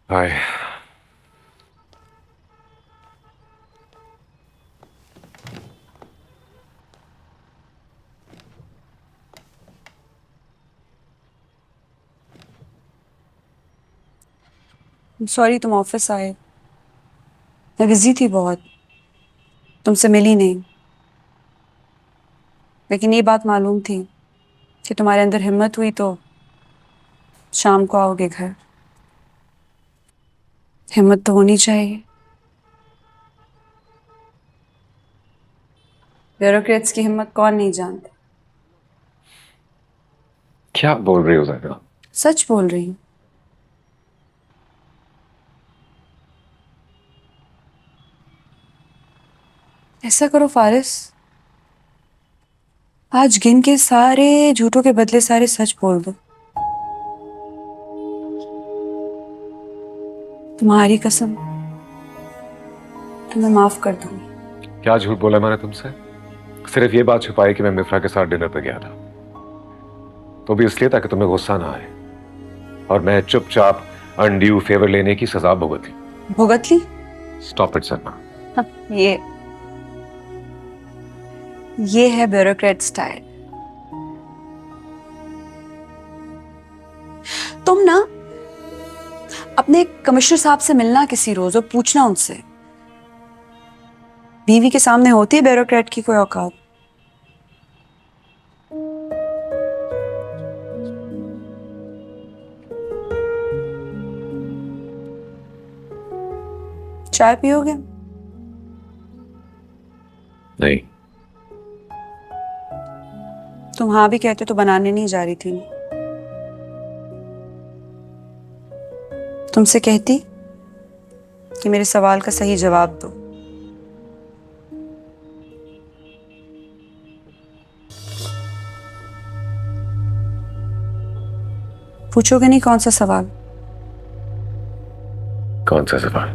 हाय। Sorry तुम office आए। मैं बिजी थी बहुत, तुमसे मिली नहीं। लेकिन ये बात मालूम थी कि तुम्हारे अंदर हिम्मत हुई तो शाम को आओगे घर। हिम्मत तो होनी चाहिए। ब्यूरोक्रेट्स की हिम्मत कौन नहीं जानता। क्या बोल रही हो जरा? सच बोल रही हूँ। ऐसा करो फारिस, आज गिन के सारे झूठों के बदले सारे सच बोल दो। तुम्हारी कसम, तुम्हें माफ कर दूंगी। क्या झूठ बोला मैंने तुमसे? सिर्फ ये बात छुपाई कि मैं मिफ्रा के साथ डिनर पे गया था, तो भी इसलिए ताकि तुम्हें गुस्सा ना आए और मैं चुपचाप अनड्यू फेवर लेने की सजा भुगत ली। भुगत ली? Stop it Sarma. हाँ, ये है ब्यूरोक्रेट स्टाइल। तुम ना अपने कमिश्नर साहब से मिलना किसी रोज और पूछना उनसे, बीवी के सामने होती है ब्यूरोक्रेट की कोई औकात? चाय पियोगे? नहीं। तुम हाँ भी कहते तो बनाने नहीं जा रही थी ना। तुमसे कहती कि मेरे सवाल का सही जवाब दो। पूछोगे नहीं कौन सा सवाल? कौन सा सवाल?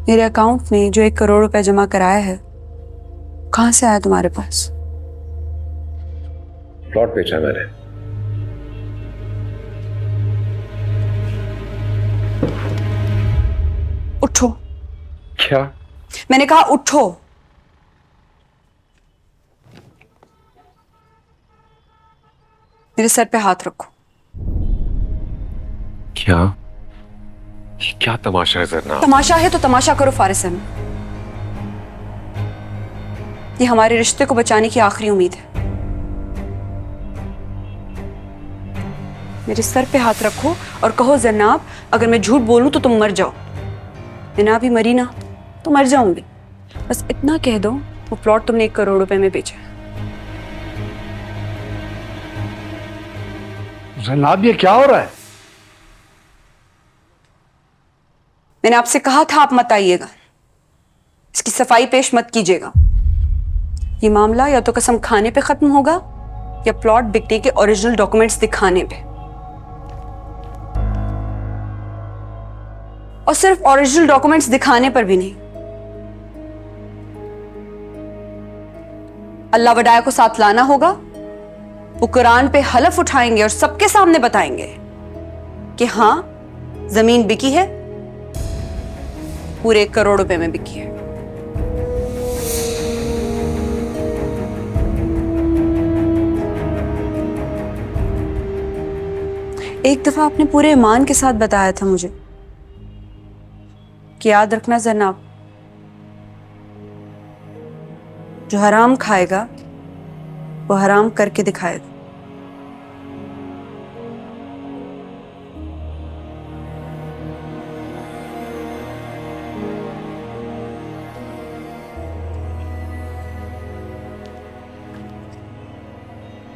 मेरे अकाउंट में जो 1 करोड़ रुपए जमा कराया है, कहां से आया तुम्हारे पास? प्लॉट बेचा मैंने। उठो। क्या? मैंने कहा उठो। मेरे सर पे हाथ रखो। क्या? ये क्या तमाशा है जरना? तमाशा है तो तमाशा करो फारिस अहमद। ये हमारे रिश्ते को बचाने की आखिरी उम्मीद है। मेरे सर पे हाथ रखो और कहो जन्नाब, अगर मैं झूठ बोलूं तो तुम मर जाओ। मैं ना भी मरी ना तो मर जाऊंगी। बस इतना कह दो, वो प्लॉट तुमने 1 करोड़ रुपए में बेचा है। जनाब, ये क्या हो रहा है? मैंने आपसे कहा था आप मत आइएगा। इसकी सफाई पेश मत कीजिएगा। ये मामला या तो कसम खाने पे खत्म होगा या प्लॉट बिकने के ओरिजिनल डॉक्यूमेंट्स दिखाने पे। और सिर्फ ओरिजिनल डॉक्यूमेंट्स दिखाने पर भी नहीं, अल्लाह वडाया को साथ लाना होगा। वो कुरान पे हलफ उठाएंगे और सबके सामने बताएंगे कि हाँ, जमीन बिकी है, पूरे 1 करोड़ रुपए में बिकी है। एक दफा आपने पूरे ईमान के साथ बताया था मुझे कि याद रखना जनाब, जो हराम खाएगा वो हराम करके दिखाएगा।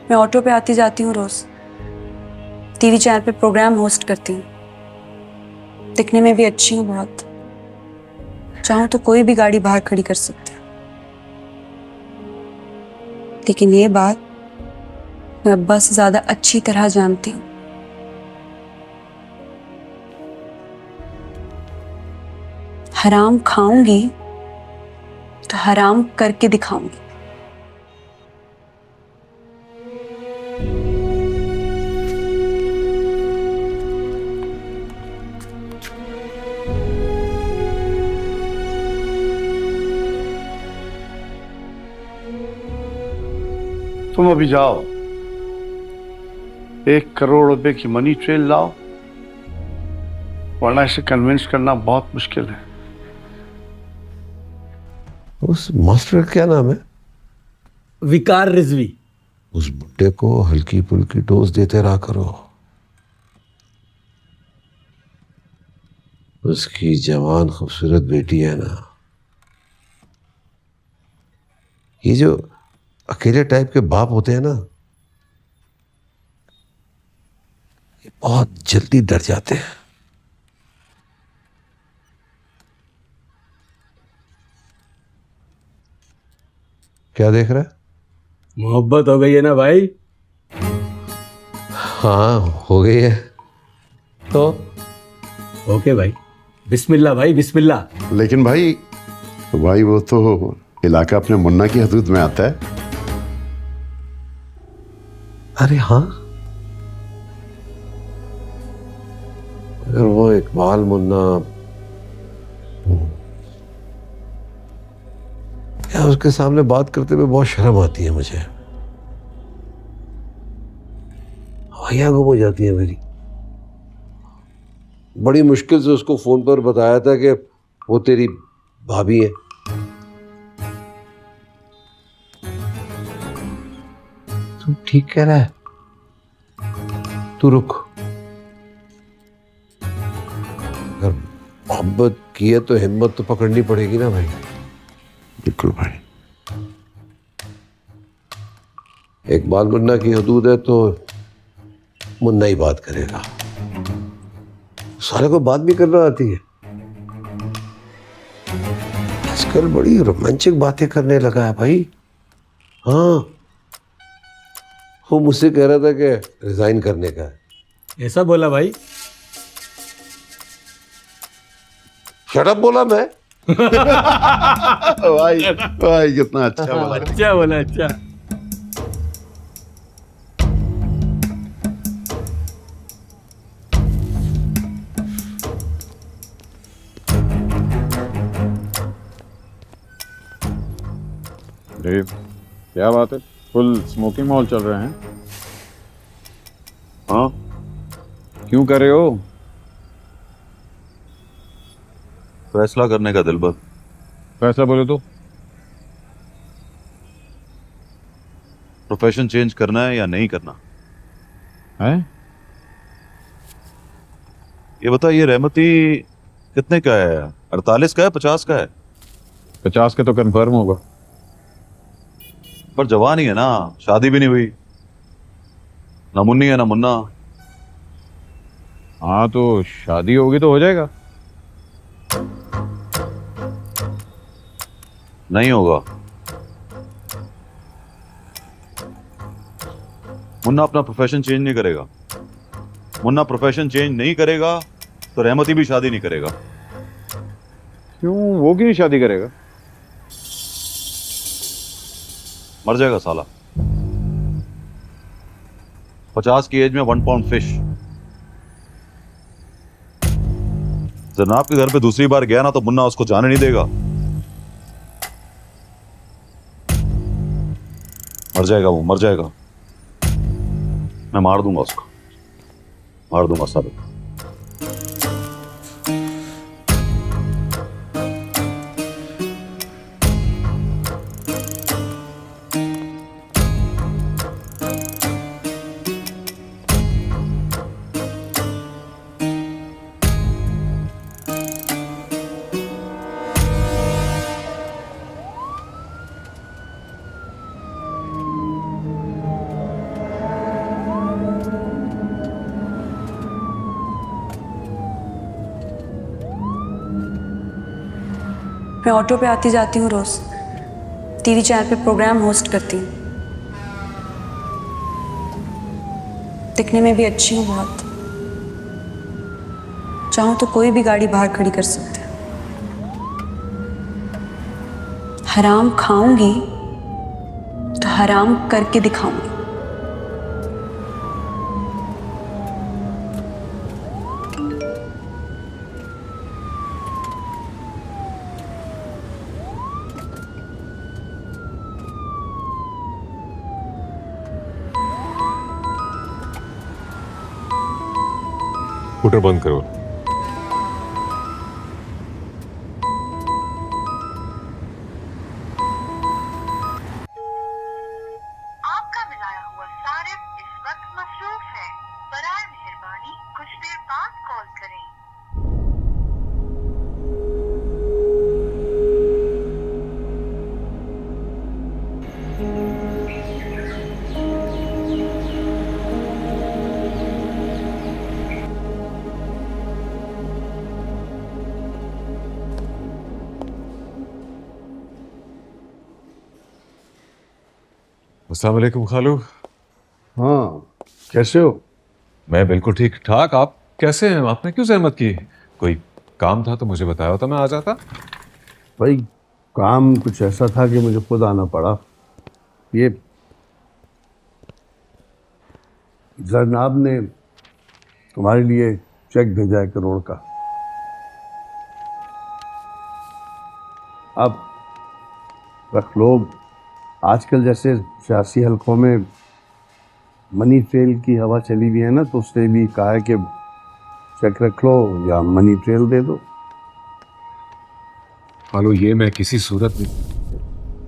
मैं ऑटो पे आती जाती हूँ रोज। टीवी चैनल पे प्रोग्राम होस्ट करती हूँ। दिखने में भी अच्छी हूँ बहुत। चाहूँ तो कोई भी गाड़ी बाहर खड़ी कर सकती हूँ। लेकिन ये बात मैं अब्बा से ज्यादा अच्छी तरह जानती हूँ। हराम खाऊंगी तो हराम करके दिखाऊंगी। तुम अभी जाओ, 1 करोड़ रुपए की मनी ट्रेल लाओ, वरना इसे कन्विंस करना बहुत मुश्किल है। उस मास्टर का क्या नाम है? विकार रिजवी। उस बुड्ढे को हल्की फुल्की डोज देते रहा करो। उसकी जवान खूबसूरत बेटी है ना, ये जो अकेले टाइप के बाप होते हैं ना, ये बहुत जल्दी डर जाते हैं। क्या देख रहा है? मोहब्बत हो गई है ना भाई? हाँ, हो गई है तो ओके भाई, बिस्मिल्लाह भाई बिस्मिल्लाह। लेकिन भाई वो तो इलाका अपने मुन्ना की हदूद में आता है। अरे हाँ, अगर वो इकबाल मुन्ना या उसके सामने बात करते हुए बहुत शर्म आती है मुझे, हया गुम हो जाती है मेरी। बड़ी मुश्किल से उसको फोन पर बताया था कि वो तेरी भाभी है। तू ठीक कह रहा है, तू रुक। अगर मोहब्बत की है तो हिम्मत तो पकड़नी पड़ेगी ना भाई। बिल्कुल भाई। इकबाल मुन्ना की हदूद है तो मुन्ना ही बात करेगा। सारे को बात भी करना आती है, आजकल बड़ी रोमांचक बातें करने लगा है भाई। हाँ, वो मुझसे कह रहा था कि रिजाइन करने का है। ऐसा बोला भाई? शट अप बोला मैं। भाई कितना अच्छा बोला। अच्छा बोला, अच्छा। अरे क्या बात है, फुल स्मोकिंग मॉल चल रहे हैं? हाँ, क्यों कर रहे हो? फैसला करने का दिलबर। फैसला बोले तो? प्रोफेशन चेंज करना है या नहीं करना है? ये बता, ये रहमती कितने का है? 48 का है, 50 का है? 50 के तो कंफर्म होगा। पर जवान ही है ना, शादी भी नहीं हुई, ना मुन्नी है ना मुन्ना। हाँ तो शादी होगी तो हो जाएगा। नहीं होगा। मुन्ना अपना प्रोफेशन चेंज नहीं करेगा। मुन्ना प्रोफेशन चेंज नहीं करेगा तो रहमती भी शादी नहीं करेगा। क्यों, वो क्यों नहीं शादी करेगा? मर जाएगा साला। 50 की एज में 1 पाउंड फिश। जनाब के घर पे दूसरी बार गया ना तो मुन्ना उसको जाने नहीं देगा। मर जाएगा वो, मर जाएगा। मैं मार दूंगा उसको, मार दूंगा साबित। मैं ऑटो पे आती जाती हूँ रोज, टीवी चैनल पे प्रोग्राम होस्ट करती हूँ। दिखने में भी अच्छी हूँ बहुत। चाहूँ तो कोई भी गाड़ी बाहर खड़ी कर सकते हैं। हराम खाऊंगी तो हराम करके दिखाऊंगी। स्कूटर बंद करो। आपका मिलाया हुआ सारिफ इस वक्त मसरूफ है। बराए मेहरबानी कुछ देर बाद कॉल करें। अस्सलाम वालेकुम खालू। हाँ, कैसे हो? मैं बिल्कुल ठीक ठाक। आप कैसे हैं? आपने क्यों जहमत की? कोई काम था तो मुझे बताया होता, मैं आ जाता। भाई काम कुछ ऐसा था कि मुझे खुद आना पड़ा। ये जरनाब ने तुम्हारे लिए चेक भेजा है 1 करोड़ का। अब रख लो। आजकल जैसे सियासी हलकों में मनी ट्रेल की हवा चली हुई है ना, तो उसने भी कहा है कि चेक रख लो या मनी ट्रेल दे दो। खालू ये मैं किसी सूरत में।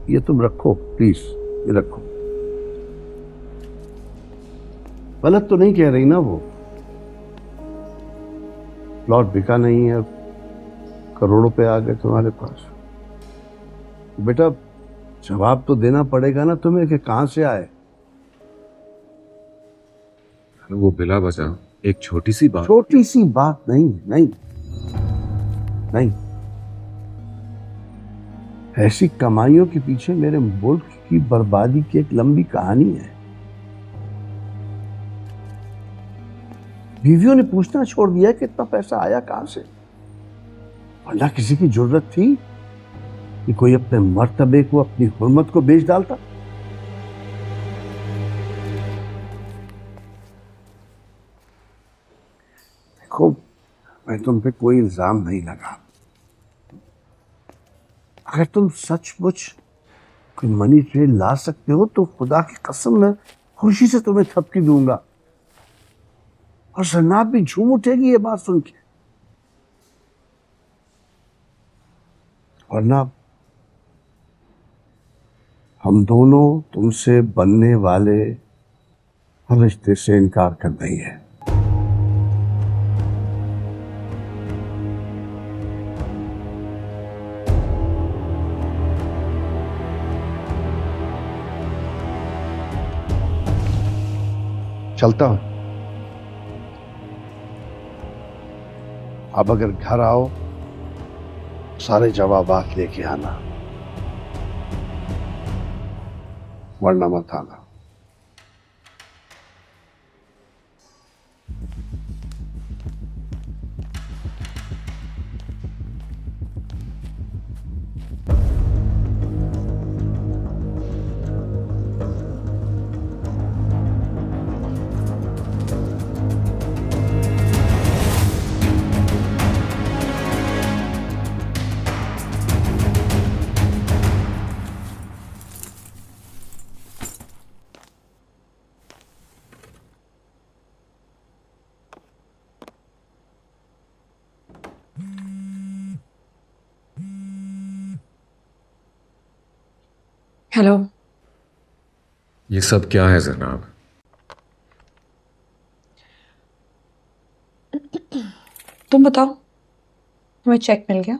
ये तुम रखो प्लीज, ये रखो। गलत तो नहीं कह रही ना वो? प्लॉट बिका नहीं है, करोड़ रुपए आ गए तुम्हारे पास। बेटा जवाब तो देना पड़ेगा ना तुम्हें कि कहां से आए। वो बिला बचा एक छोटी सी बात। छोटी सी बात नहीं, नहीं नहीं। ऐसी कमाइयों के पीछे मेरे मुल्क की बर्बादी की एक लंबी कहानी है। बीवियों ने पूछना छोड़ दिया कि इतना पैसा आया कहां से। वरना किसी की जरूरत थी कि कोई अपने मर्तबे को, अपनी हुर्मत को बेच डालता? देखो, मैं तुम पे कोई इल्जाम नहीं लगा। अगर तुम सचमुच कोई मनी ट्रेल ला सकते हो तो खुदा की कसम मैं खुशी से तुम्हें थपकी दूंगा। और जनाब भी झूम उठेगी ये बात सुन के। वरना हम दोनों तुमसे बनने वाले हर रिश्ते से इनकार कर रही है। चलता हूं। अब अगर घर आओ सारे जवाबात लेके आना, वरना मत आना। हेलो। ये सब क्या है जनाब? तुम बताओ, तुम्हें चेक मिल गया?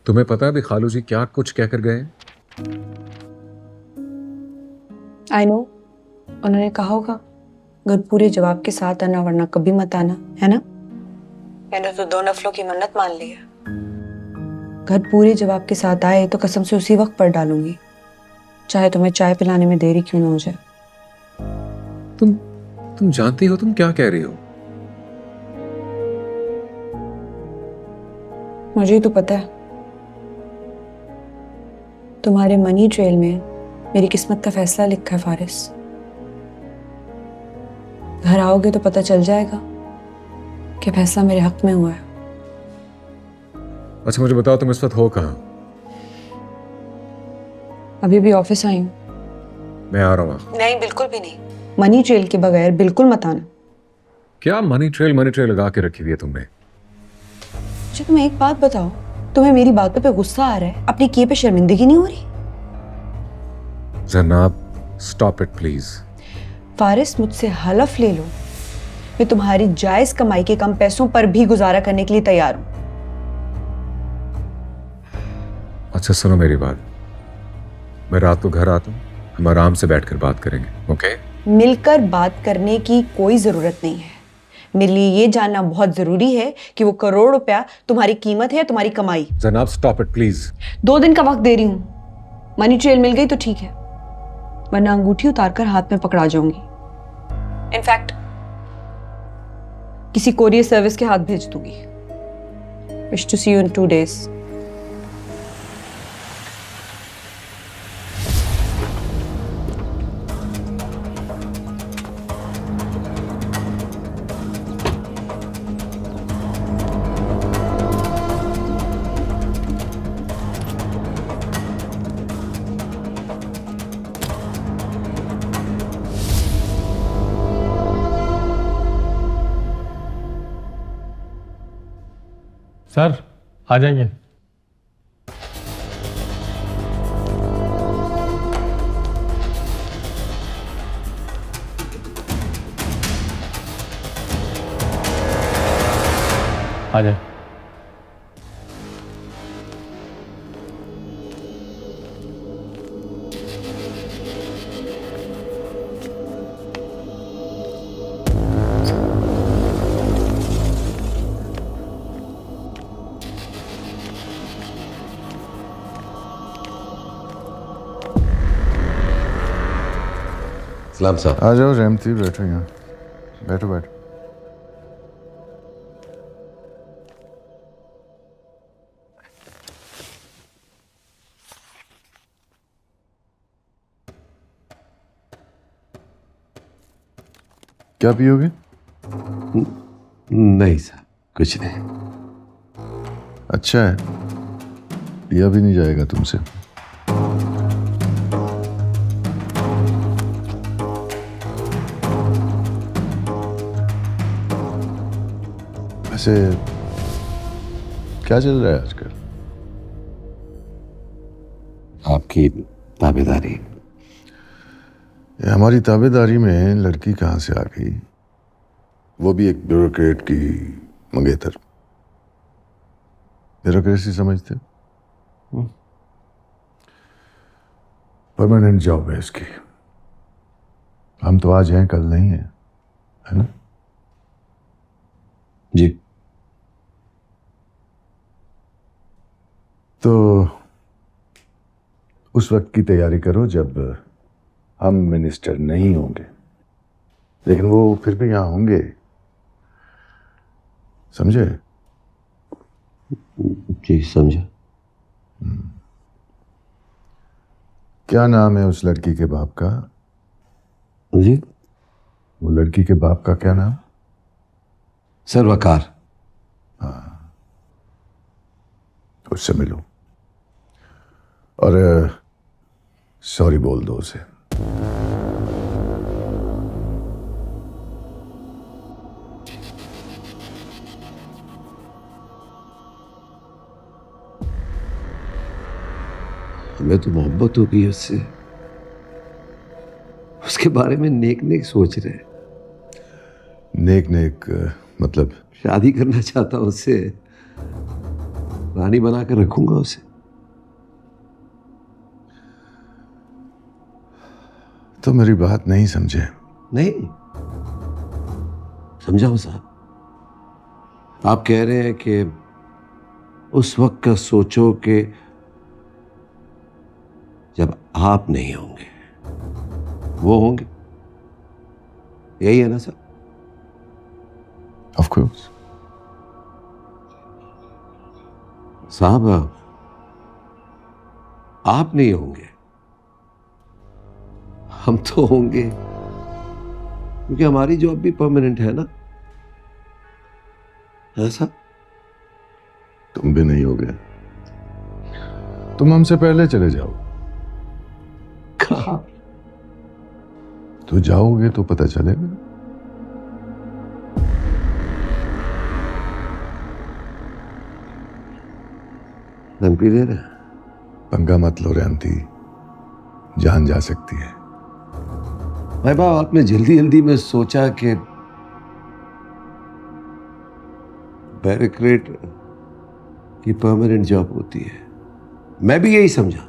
तुम्हें पता है भी खालू जी क्या कुछ कहकर गए? आई नो, उन्होंने कहा होगा घर पूरे जवाब के साथ आना वरना कभी मत आना, है ना? मैंने तो 2 नफलों की मन्नत मान ली है। घर पूरे जवाब के साथ आए तो कसम से उसी वक्त पर डालूंगी, चाहे तुम्हें चाय पिलाने में देरी क्यों ना हो जाए। तुम जानती हो तुम क्या कह रही हो? मुझे ही तो पता है। तुम्हारे मनी ट्रेल में मेरी किस्मत का फैसला लिखा है फारिस। घर आओगे तो पता चल जाएगा कि फैसला मेरे हक में हुआ है। अच्छा मुझे बताओ तुम इस वक्त हो कहाँ? अभी भी ऑफिस आई हूँ। मैं आ रहा हूँ। नहीं, बिल्कुल भी नहीं। मनी ट्रेल के बगैर बिल्कुल मत आना। क्या मनी ट्रेल लगा के रखी हुई है तुमने? मुझे तुम एक बात बताओ, तुम्हें मेरी बातों पे गुस्सा आ रहा है, अपने किए पे शर्मिंदगी नहीं हो रही? जनाब स्टॉप इट प्लीज। फारिस, मुझसे हलफ ले लो, मैं तुम्हारी जायज कमाई के कम पैसों पर भी गुजारा करने के लिए तैयार हूं। अच्छा सुनो मेरी बात, मैं रात को घर आता हूँ, हम आराम से बैठकर बात करेंगे, ओके? मिलकर बात करने की कोई जरूरत नहीं है। मेरे लिए ये जानना बहुत जरूरी है कि वो करोड़ रुपया तुम्हारी कीमत है या तुम्हारी कमाई। जनाब स्टॉप इट प्लीज। 2 दिन का वक्त दे रही हूं, मनी ट्रेल मिल गई तो ठीक है, वरना अंगूठी उतारकर हाथ में पकड़ा जाऊंगी। इनफैक्ट किसी कोरियर सर्विस के हाथ भेज दूंगी। Wish to see you in 2 days। Sir आ जाइए। आ जाए। सलाम साहब। आ जाओ रहमती, बैठो यहाँ, बैठो बैठो। क्या पियोगे? नहीं साहब, कुछ नहीं। अच्छा है, पिया भी नहीं जाएगा तुमसे। वैसे क्या चल रहा है आजकल? आपकी ताबेदारी। ये हमारी ताबेदारी में लड़की कहाँ से आ गई? वो भी एक ब्यूरोक्रेट की मंगेतर। ब्यूरोक्रेसी समझते हो? परमानेंट जॉब है इसकी। हम तो आज हैं कल नहीं है, है ना? जी। तो उस वक्त की तैयारी करो जब हम मिनिस्टर नहीं होंगे, लेकिन वो फिर भी यहां होंगे, समझे? जी समझा। क्या नाम है उस लड़की के बाप का? जी वो लड़की के बाप का क्या नाम? सर वकार। उससे मिलो और सॉरी बोल दो उसे। हमें तो मोहब्बत हो गई उससे, उसके बारे में नेक नेक सोच रहे। नेक नेक मतलब? शादी करना चाहता हूं उससे, रानी बनाकर रखूंगा उसे। तो मेरी बात नहीं समझे? नहीं समझा हूं साहब। आप कह रहे हैं कि उस वक्त का सोचो कि जब आप नहीं होंगे, वो होंगे, यही है ना सर? ऑफ कोर्स साहब, आप नहीं होंगे, हम तो होंगे, क्योंकि हमारी जॉब भी परमानेंट है ना, ऐसा? तुम भी नहीं होगे, तुम हमसे पहले चले जाओ। कहाँ? तो जाओगे तो पता चलेगा। धमकी दे रहे हैं? पंगा मत लो रेमती, जान जा सकती है। भाई बाप, आपने जल्दी जल्दी में सोचा कि बैरिकेड की परमानेंट जॉब होती है। मैं भी यही समझा,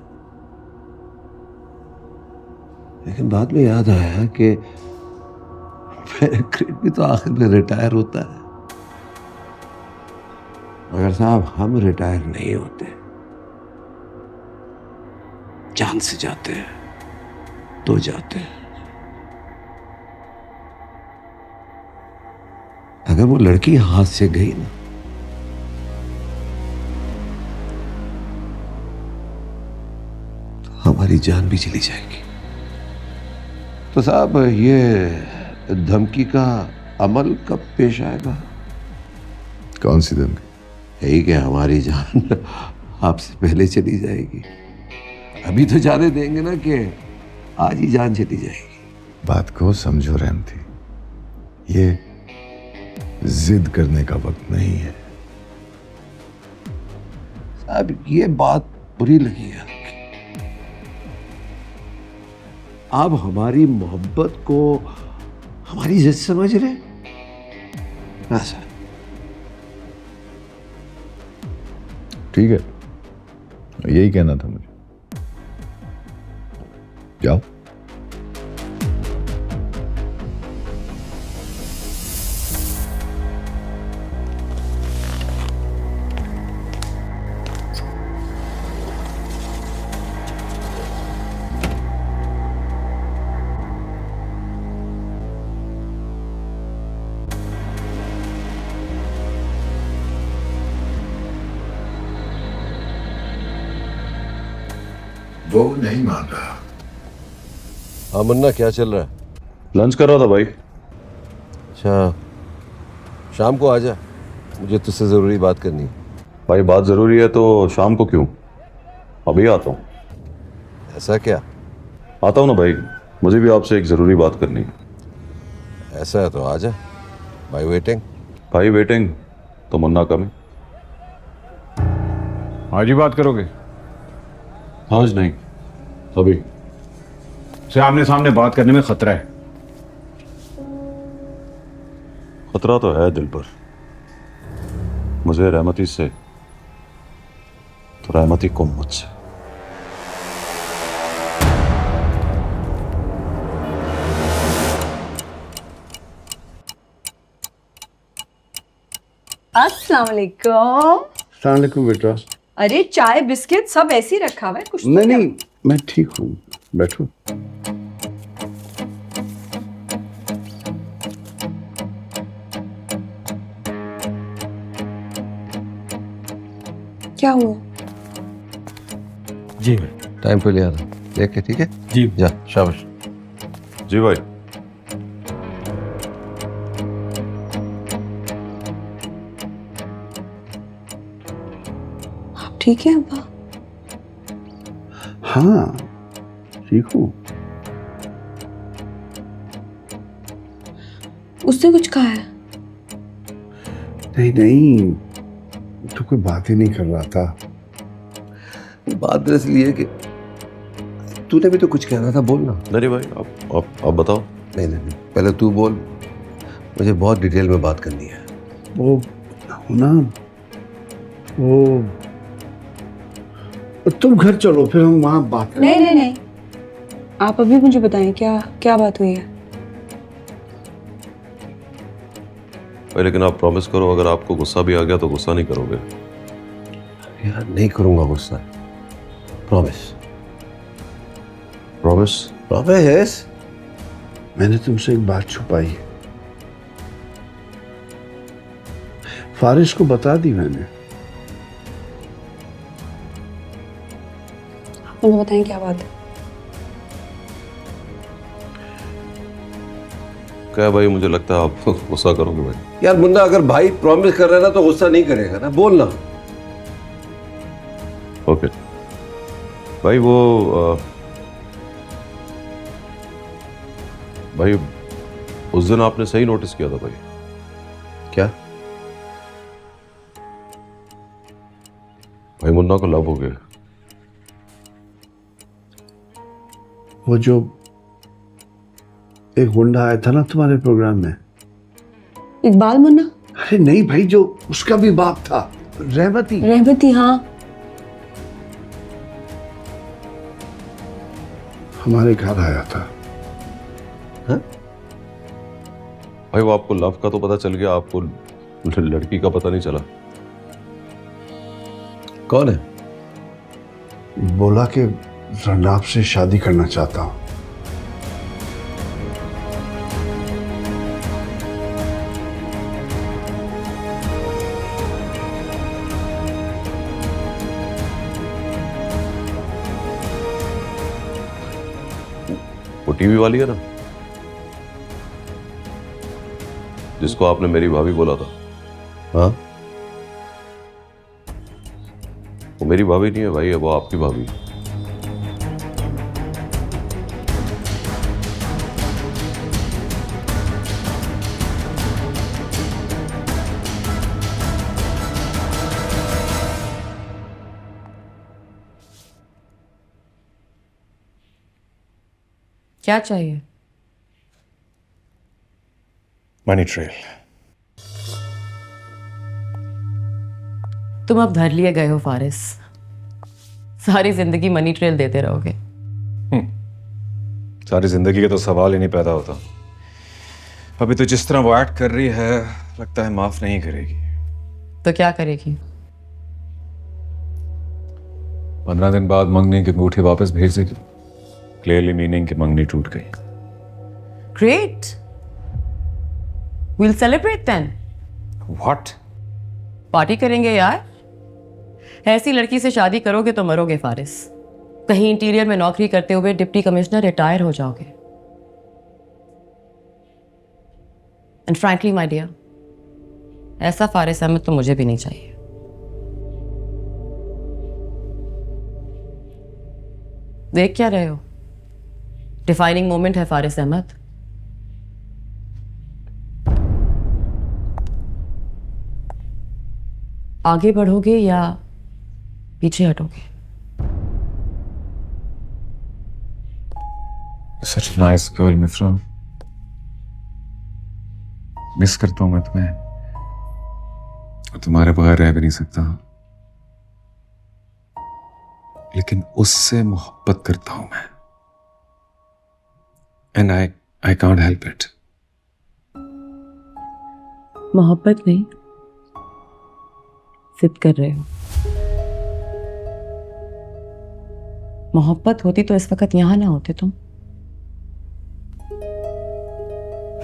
लेकिन बाद में याद आया कि बैरिकेड भी तो आखिर में रिटायर होता है। अगर साहब हम रिटायर नहीं होते, जान से जाते हैं तो जाते हैं। अगर वो लड़की हाथ से गई ना, तो हमारी जान भी चली जाएगी। तो साहब, ये धमकी का अमल कब पेश आएगा? कौन सी धमकी? यही कि हमारी जान आपसे पहले चली जाएगी। अभी तो जाने देंगे ना कि आज ही जान चली जाएगी। बात को समझो रेमती, ये जिद करने का वक्त नहीं है। साहब, ये बात बुरी लगी है। आप हमारी मोहब्बत को हमारी जिद समझ रहे? हाँ सर। ठीक है, यही कहना था मुझे। जाओ। वो नहीं मान रहा। हाँ मुन्ना, क्या चल रहा है? लंच कर रहा था भाई। अच्छा, शाम को आ जा, मुझे तुझसे ज़रूरी बात करनी है। भाई बात ज़रूरी है तो शाम को क्यों, अभी आता हूँ। ऐसा क्या? आता हूँ ना भाई, मुझे भी आपसे एक ज़रूरी बात करनी है। ऐसा है तो आ जा। Bye waiting. भाई वेटिंग तो मुन्ना कमिंग। आज ही बात करोगे? आज नहीं, अभी। से आमने सामने बात करने में खतरा है। खतरा तो है दिल पर, मुझे रहमती से तो रहमती को मुझसे। अस्सलाम वालेकुम। अस्सलाम वालेकुम बेटा। अरे चाय बिस्किट सब ऐसे ही रखा हुआ है, कुछ तो नहीं क्या? नहीं, मैं ठीक हूँ, बैठो। क्या हुआ? जी टाइम पे ले आना, देख के। ठीक है जी। जा, शाबाश। जी भाई। आप ठीक है अब्बा? हाँ ठीक हूँ। उसने कुछ कहा है? नहीं नहीं, तो कोई बात ही नहीं कर रहा था। बात दरअसल ये है कि तूने भी तो कुछ कहना था, बोल ना। नहीं भाई, आप बताओ। नहीं नहीं नहीं, पहले तू बोल, मुझे बहुत डिटेल में बात करनी है। वो ना, वो तुम घर चलो, फिर हम वहाँ बात करें। नहीं नहीं नहीं, आप अभी मुझे बताएं क्या क्या बात हुई है। भाई लेकिन आप प्रॉमिस करो, अगर आपको गुस्सा भी आ गया तो गुस्सा नहीं करोगे। यार नहीं करूंगा गुस्सा, प्रॉमिस। प्रॉमिस? प्रॉमिस। मैंने तुमसे एक बात छुपाई है, फारिश को बता दी मैंने। मुझे बताएं क्या बात है। क्या भाई, मुझे लगता है आप गुस्सा करोगे भाई। यार मुन्ना, अगर भाई प्रॉमिस कर रहा है ना तो गुस्सा नहीं करेगा ना, बोल ना। ओके भाई, वो भाई उस दिन आपने सही नोटिस किया था भाई। क्या? भाई मुन्ना को लव हो गया। वो जो एक गुंडा आया था ना तुम्हारे प्रोग्राम में, इकबाल मुन्ना? अरे नहीं भाई, जो उसका भी बाप था, रहमती। रहमती, हाँ। हमारे घर आया था। भाई वो आपको लव का तो पता चल गया, आपको लड़की का पता नहीं चला। कौन है? बोला कि रनाब से शादी करना चाहता हूं। वो टीवी वाली है ना, जिसको आपने मेरी भाभी बोला था। हाँ, वो मेरी भाभी नहीं है भाई, वो आपकी भाभी। क्या चाहिए? Money trail. तुम अब धर लिए गए हो फारिस, सारी जिंदगी मनी ट्रेल देते रहोगे। सारी जिंदगी का तो सवाल ही नहीं पैदा होता। अभी तो जिस तरह वो एक्ट कर रही है, लगता है माफ नहीं करेगी। तो क्या करेगी? 15 दिन बाद मंगनी की अंगूठी वापस भेज देगी। क्लियरली मीनिंग कि मंगनी टूट गई। Great, we'll celebrate then. What? Party करेंगे यार। ऐसी लड़की से शादी करोगे तो मरोगे फारिस। कहीं इंटीरियर में नौकरी करते हुए डिप्टी कमिश्नर रिटायर हो जाओगे। एंड फ्रैंकली माय डियर, ऐसा फारिस अहमद तो मुझे भी नहीं चाहिए। देख क्या रहे हो? डिफाइनिंग मोमेंट है फारिस अहमद। आगे बढ़ोगे या पीछे हटोगे? Such a nice girl, Mitra. Miss करता हूं मैं तुम्हें, और तुम्हारे बगैर रह भी नहीं सकता। लेकिन उससे मोहब्बत करता हूं मैं, and I can't help it। मोहब्बत नहीं, जिद कर रहे हो। मोहब्बत होती तो इस वक्त यहां ना होते तुम।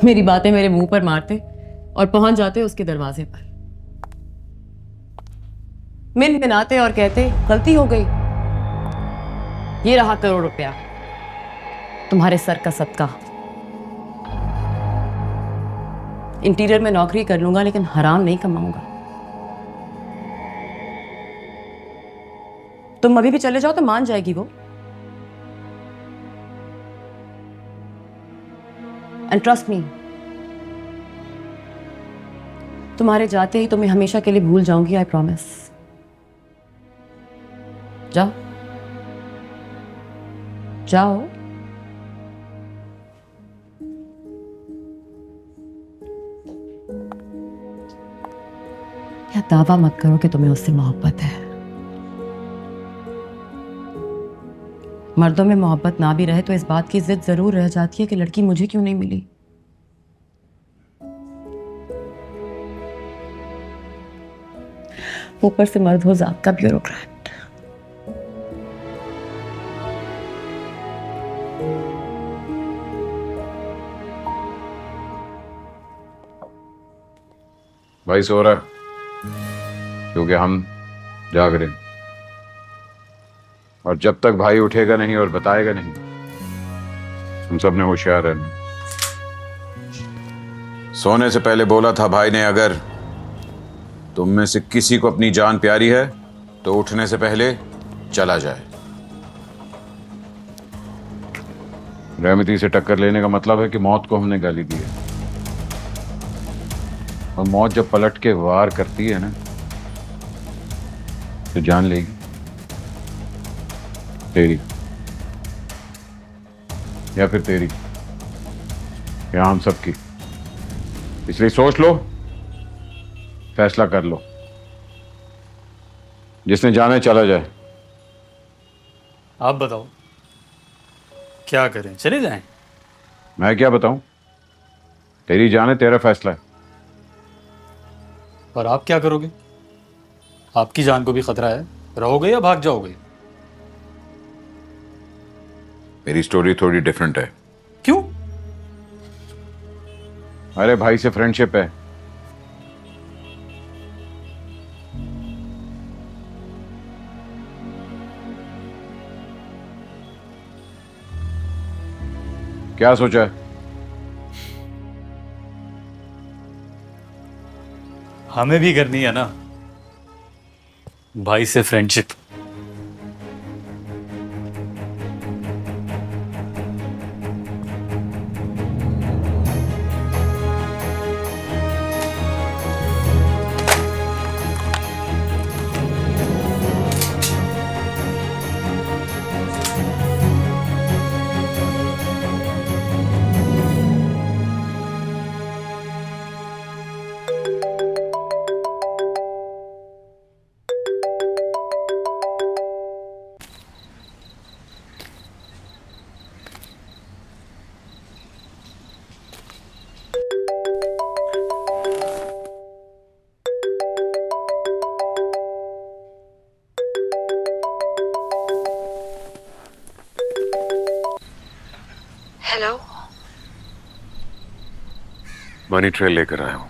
मेरी बातें मेरे मुंह पर मारते और पहुंच जाते उसके दरवाजे पर, मिनाते और कहते गलती हो गई, ये रहा करोड़ रुपया तुम्हारे सर का सदका। इंटीरियर में नौकरी कर लूंगा लेकिन हराम नहीं कमाऊंगा। तुम अभी भी चले जाओ तो मान जाएगी वो। एंड ट्रस्ट मी, तुम्हारे जाते ही तुम्हें हमेशा के लिए भूल जाऊंगी, आई प्रॉमिस। जाओ जाओ। या दावा मत करो कि तुम्हें उससे मोहब्बत है। मर्दों में मोहब्बत ना भी रहे तो इस बात की जिद जरूर रह जाती है कि लड़की मुझे क्यों नहीं मिली। ऊपर से मर्द हो जात का ब्यूरोक्रेट। भाई सो रहा है क्योंकि हम जाग रहे हैं, और जब तक भाई उठेगा नहीं और बताएगा नहीं, हम सब ने होशियार रहना। सोने से पहले बोला था भाई ने, अगर तुम में से किसी को अपनी जान प्यारी है तो उठने से पहले चला जाए। रहमती से टक्कर लेने का मतलब है कि मौत को हमने गाली दी है, और मौत जब पलट के वार करती है ना, तो जान लेगी, तेरी या फिर तेरी या हम सबकी। इसलिए सोच लो, फैसला कर लो। जिसने जाना है चला जाए। आप बताओ क्या करें, चले जाएं? मैं क्या बताऊं? तेरी जान है, तेरा फैसला है। और आप क्या करोगे? आपकी जान को भी खतरा है, रहोगे या भाग जाओगे? मेरी स्टोरी थोड़ी डिफरेंट है। क्यों? अरे भाई से फ्रेंडशिप है। क्या सोचा है? हमें भी करनी है ना भाई से फ्रेंडशिप। हेलो। मनी ट्रेल लेकर आया हूं।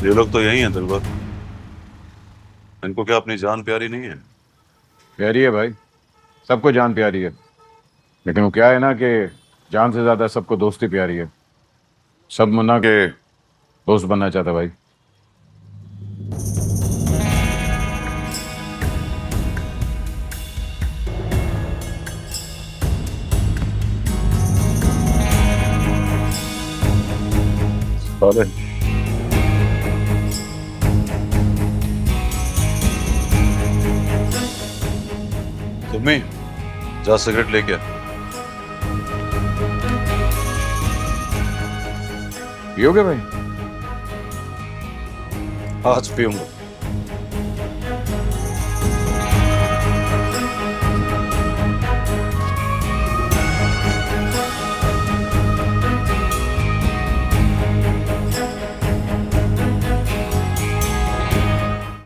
ये लोग तो यही हैं दिलबर। इनको क्या अपनी जान प्यारी नहीं है? प्यारी है भाई, सबको जान प्यारी है। लेकिन वो क्या है ना कि जान से ज्यादा सबको दोस्ती प्यारी है। सब मुन्ना के दोस्त बनना चाहता भाई। साले तुम्हें जा सिगरेट लेके आ। पियोगे भाई? आज पीऊंगा।